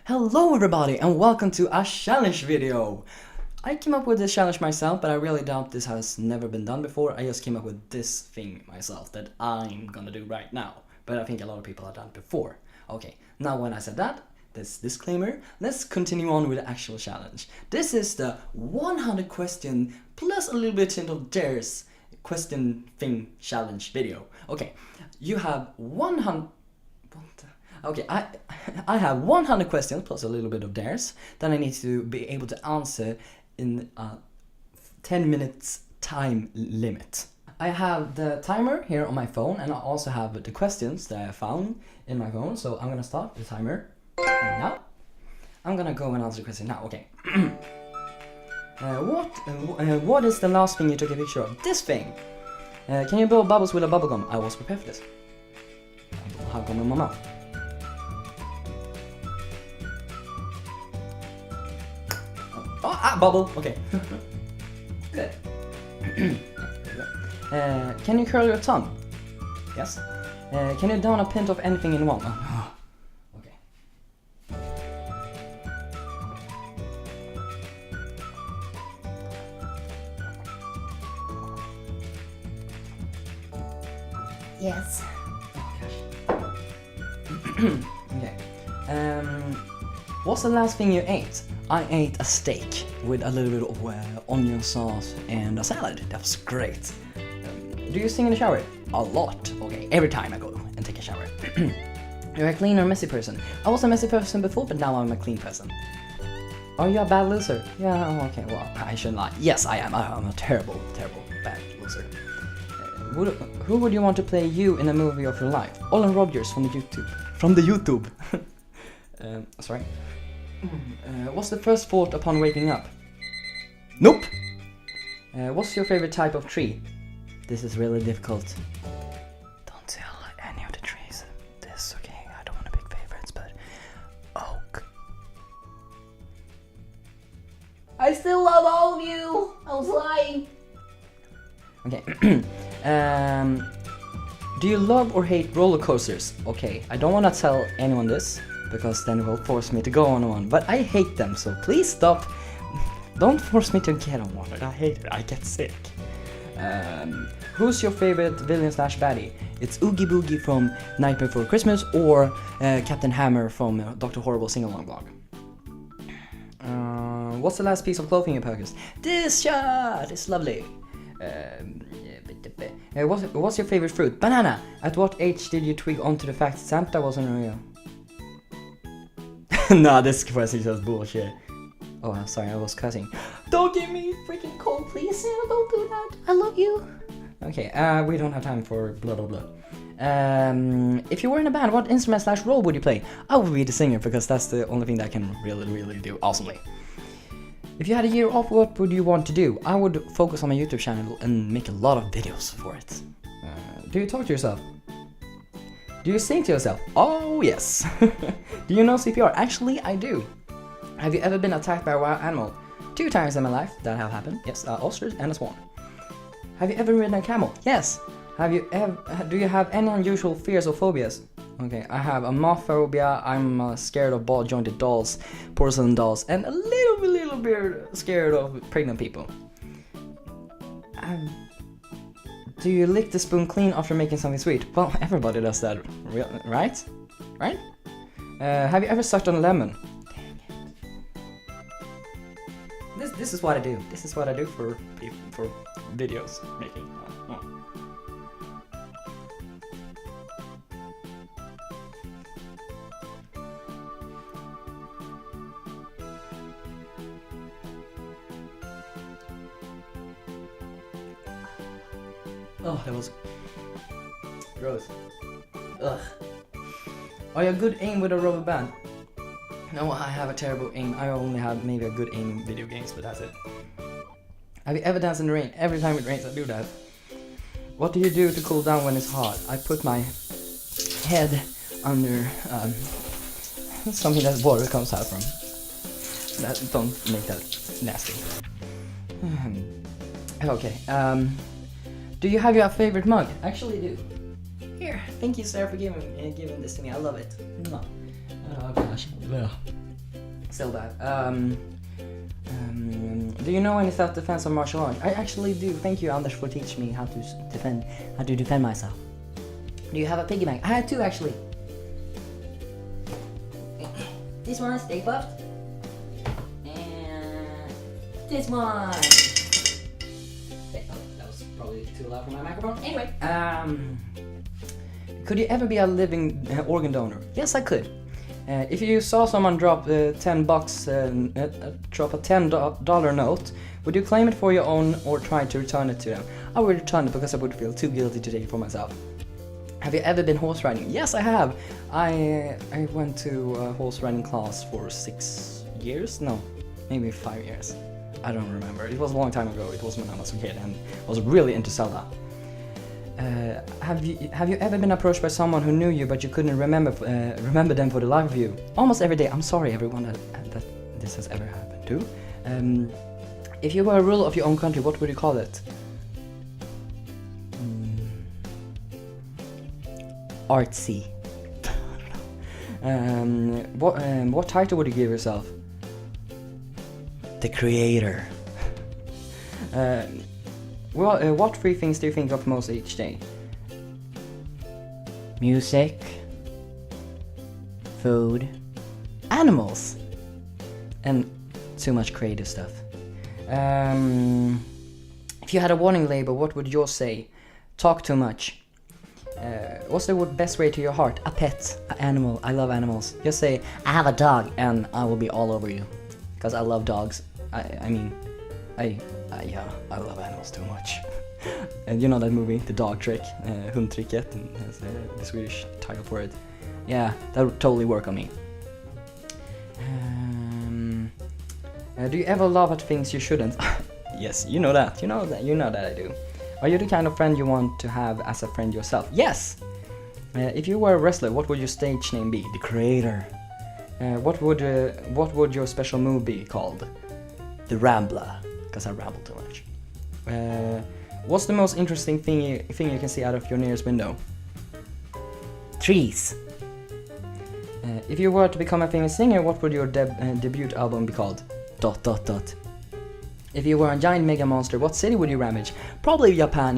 Hello everybody and welcome to a challenge video! I came up with this challenge myself, but I really doubt this has never been done before. I just came up with this thing myself that I'm gonna do right now. But I think a lot of people have done it before. Okay, now when I said that, this disclaimer, let's continue on with the actual challenge. This is the 100 question plus a little bit of dares question thing challenge video. Okay, you have 100... Okay, I have 100 questions plus a little bit of dares that I need to be able to answer in a 10 minutes time limit. I have the timer here on my phone, and I also have the questions that I found in my phone. So I'm gonna start the timer now. I'm gonna go and answer the question now. Okay. What is the last thing you took a picture of? This thing. Can you blow bubbles with a bubble gum? I was prepared for this. How come in my mouth? Bubble. Okay. Good. Can you curl your tongue? Yes. Can you down a pint of anything in one? Okay. Yes. Okay. What's the last thing you ate? I ate a steak with a little bit of onion sauce and a salad. That was great. Do you sing in the shower? A lot. Okay, every time I go and take a shower. You're a clean or messy person? I was a messy person before, but now I'm a clean person. Are you a bad loser? Yeah, okay, well, I shouldn't lie. Yes, I am. I'm a terrible, terrible bad loser. Who would you want to play you in a movie of your life? Olin Rogers from the YouTube. Sorry. What's the first thought upon waking up? Nope! What's your favorite type of tree? This is really difficult. Don't tell any of the trees this, okay? I don't want to pick favorites, but... Oak. I still love all of you. I was lying. Okay. Do you love or hate roller coasters? Okay, I don't want to tell anyone this, because then it will force me to go on one. But I hate them, so please stop. Don't force me to get on one. I hate it. I get sick. Who's your favorite villain / baddie? It's Oogie Boogie from Nightmare Before Christmas or Captain Hammer from Dr. Horrible Sing-Along Blog. What's the last piece of clothing you purchased? This shirt is lovely. What's your favorite fruit? Banana. At what age did you twig onto the fact Santa wasn't real? Nah, this question is just bullshit. Oh, I'm sorry, I was cussing. Don't give me freaking cold, please. Don't do that. I love you. Okay, we don't have time for blah blah blah. If you were in a band, what instrument / role would you play? I would be the singer, because that's the only thing that I can really do awesomely. If you had a year off, what would you want to do? I would focus on my YouTube channel and make a lot of videos for it. Do you talk to yourself? Do you sing to yourself? Oh yes. Do you know CPR? Actually, I do. Have you ever been attacked by a wild animal? 2 times in my life that have happened. Yes, ostrich and a swan. Have you ever ridden a camel? Yes. Do you have any unusual fears or phobias? Okay, I have a moth phobia. I'm scared of ball-jointed dolls, porcelain dolls, and a little bit scared of pregnant people. Do you lick the spoon clean after making something sweet? Well, everybody does that, right? Right? Have you ever sucked on a lemon? Dang it. This is what I do. This is what I do for videos making. Oh, that was gross. Ugh. Are you a good aim with a rubber band? No, I have a terrible aim. I only have maybe a good aim in video games, but that's it. Have you ever danced in the rain? Every time it rains, I do that. What do you do to cool down when it's hot? I put my head under something that water comes out from. Don't make that nasty. Okay. Do you have your favorite mug? Actually, do. Here, thank you, sir, for giving this to me. I love it. Oh gosh. Still bad. Do you know any self-defense or martial arts? I actually do. Thank you, Anders, for teaching me how to defend myself. Do you have a piggy bank? I had two actually. This one, stay puffed. And this one. Okay, oh, that was probably too loud for my microphone. Anyway, could you ever be a living organ donor? Yes, I could. If you saw someone drop $10, drop a $10 note, would you claim it for your own or try to return it to them? I would return it because I would feel too guilty to take it for myself. Have you ever been horse riding? Yes, I have. I went to a horse riding class for 6 years? No, maybe 5 years. I don't remember. It was a long time ago. It was when I was a kid and was really into Zelda. Have you ever been approached by someone who knew you but you couldn't remember them for the life of you? Almost every day. I'm sorry everyone that this has ever happened to. If you were a ruler of your own country, what would you call it? Artsy. What title would you give yourself? The creator. What three things do you think of most each day? Music, food, animals, and too much creative stuff. If you had a warning label, what would yours say? Talk too much. What's the best way to your heart? A pet, an animal. I love animals. Just say, I have a dog, and I will be all over you. Because I love dogs. Yeah, I love animals too much. And you know that movie, The Dog Trick, Hundtricket, and that's the Swedish title for it. Yeah, that would totally work on me. Do you ever laugh at things you shouldn't? Yes, you know that I do. Are you the kind of friend you want to have as a friend yourself? Yes! If you were a wrestler, what would your stage name be? The Creator. What would your special move be called? The Rambler, because I ramble too much. What's the most interesting thing you can see out of your nearest window? Trees. If you were to become a famous singer, what would your debut album be called? ... If you were a giant mega monster, what city would you ramage? Probably Japan,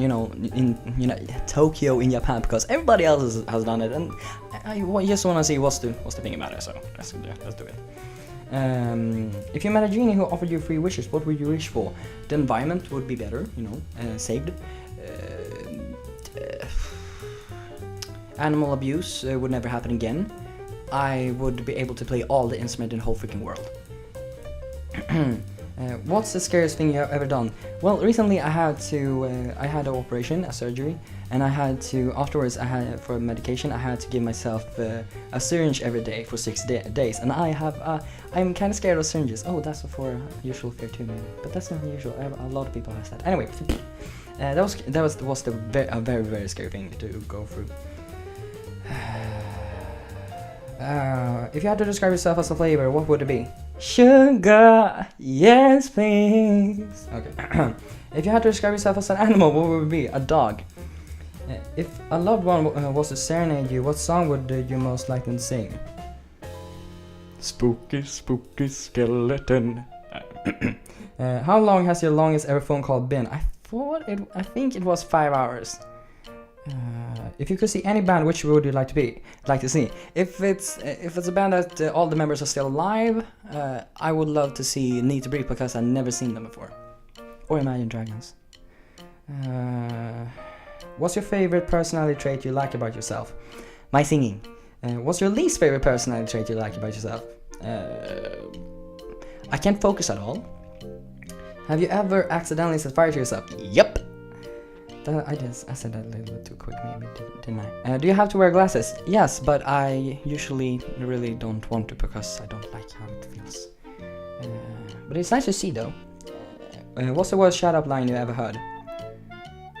Tokyo in Japan, because everybody else has done it, and I just want to see what's the thing about it. So let's do it. If you met a genie who offered you 3 wishes, what would you wish for? The environment would be better, saved. Animal abuse would never happen again. I would be able to play all the instruments in the whole freaking world. What's the scariest thing you have ever done? Well, recently I had an operation, a surgery, and afterwards for medication, I had to give myself a syringe every day for 6 days, and I'm kind of scared of syringes. Oh, that's for usual fear too, maybe, but that's not usual. A lot of people have that. Anyway, that was a very, very scary thing to go through. If you had to describe yourself as a flavor, what would it be? Sugar, yes please. Okay. If you had to describe yourself as an animal, what would it be? A dog. If a loved one was to serenade you, what song would you most likely sing? Spooky, spooky skeleton. How long has your longest ever phone call been? I think it was 5 hours. If you could see any band, which would you like to see? If it's a band that all the members are still alive, I would love to see Need to Breathe, because I've never seen them before. Or Imagine Dragons. What's your favorite personality trait you like about yourself? My singing. What's your least favorite personality trait you like about yourself? I can't focus at all. Have you ever accidentally set fire to yourself? Yep. I said that a little bit too quick, maybe, didn't I? Do you have to wear glasses? Yes, but I usually really don't want to, because I don't like how it feels. But it's nice to see, though. What's the worst shut-up line you ever heard?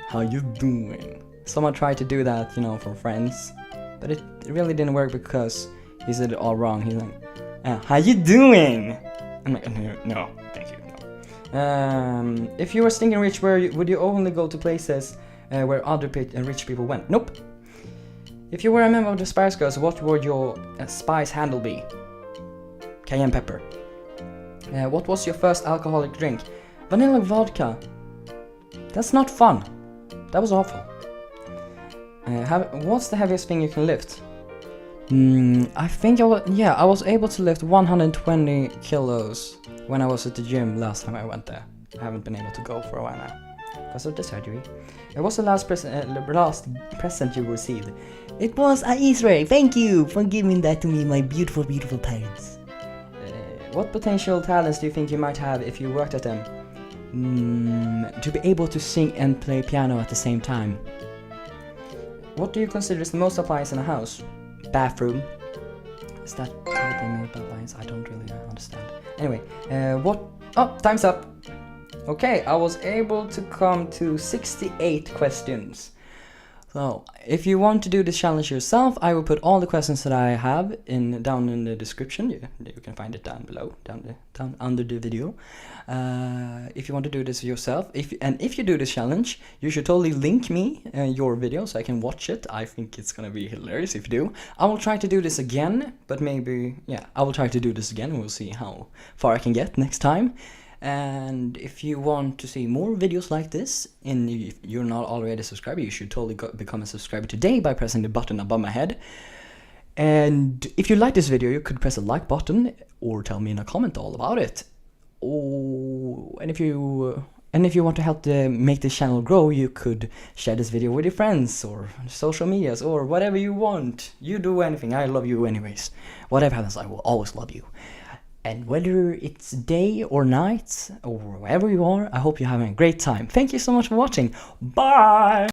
How you doing? Someone tried to do that, for friends, but it really didn't work because he said it all wrong. He's like, how you doing? I'm like, no, thank you. If you were stinking rich, would you only go to places where other rich people went? Nope. If you were a member of the Spice Girls, what would your spice handle be? Cayenne pepper. What was your first alcoholic drink? Vanilla vodka. That's not fun. That was awful. What's the heaviest thing you can lift? I think I was able to lift 120 kilos when I was at the gym last time I went there. I haven't been able to go for a while now because of the surgery. What's the last present you received? It was an Easter egg. Thank you for giving that to me, my beautiful, beautiful parents. What potential talents do you think you might have if you worked at them? To be able to sing and play piano at the same time. What do you consider is the most appliance in a house? Bathroom. Is that how they made appliance? I don't really understand. Anyway, time's up. Okay, I was able to come to 68 questions. So, if you want to do this challenge yourself, I will put all the questions that I have down in the description. You can find it down below, down under the video. If you want to do this yourself, if you do this challenge, you should totally link me your video so I can watch it. I think it's gonna be hilarious if you do. I will try to do this again, but maybe, I will try to do this again. We'll see how far I can get next time. And if you want to see more videos like this, and if you're not already a subscriber, you should totally become a subscriber today by pressing the button above my head. And if you like this video, you could press a like button or tell me in a comment all about it. And if you want to help make this channel grow, you could share this video with your friends or social medias or whatever you want. You do anything. I love you anyways. Whatever happens, I will always love you. And whether it's day or night or wherever you are, I hope you're having a great time. Thank you so much for watching. Bye!